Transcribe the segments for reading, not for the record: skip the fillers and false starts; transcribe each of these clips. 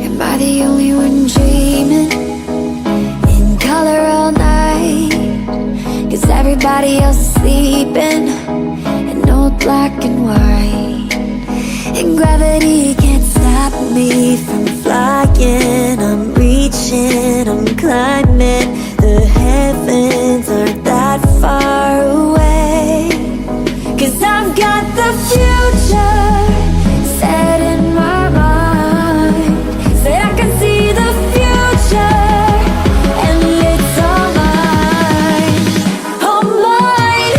Am I the only one dreaming in color all night? 'Cause everybody else is sleeping in old black and white. And gravity can't stop me from flying. I'm reaching, I'm climbing. The heavens aren't that far away. 'Cause I've got the future set in my mind. Say I can see the future, and it's all mine, all mine.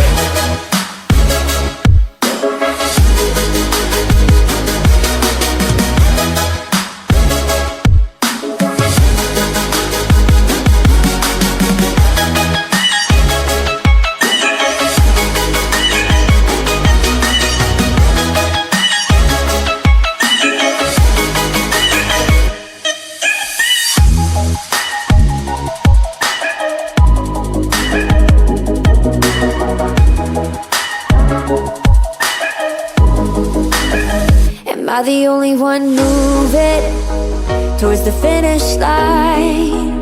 Am I the only one moving towards the finish line?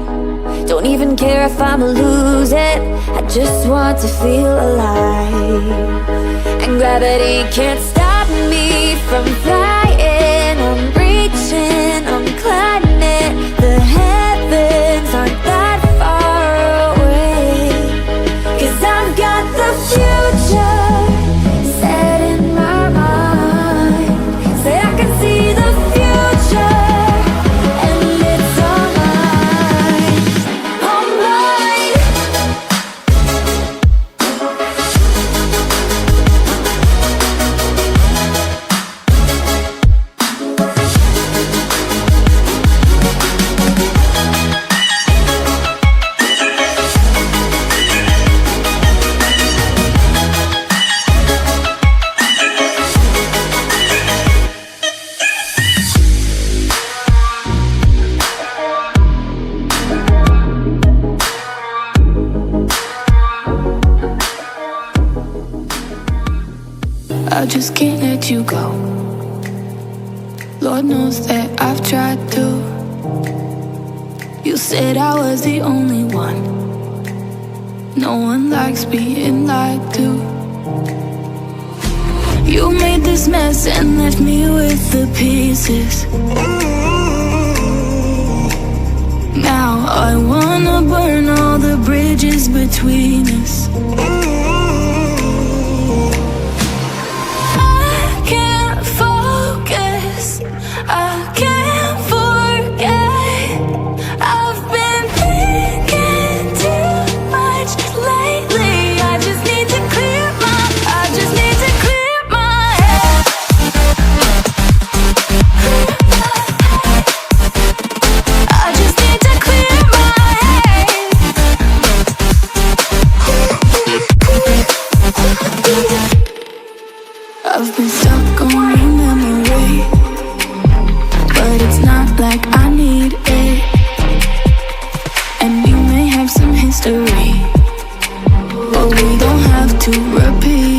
Don't even care if I'ma lose it, I just want to feel alive. And gravity can't stop me from flying. I'm reaching, I'm climbing. The heavens aren't that far away. 'Cause I've got the future set in my mind. Say I can see the future, and it's all mine, all mine. I just can't let you go. Lord knows that I've tried to. You said I was the only one. No one likes being lied to. You made this mess and left me with the pieces. Now I wanna burn all the bridges between us. I can't focus, I can't forget. I've been thinking too much lately. I just need to clear my head. I just need to clear my head. I've been stuck on your memory, but it's not like I need it. And we may have some history, but we don't have to repeat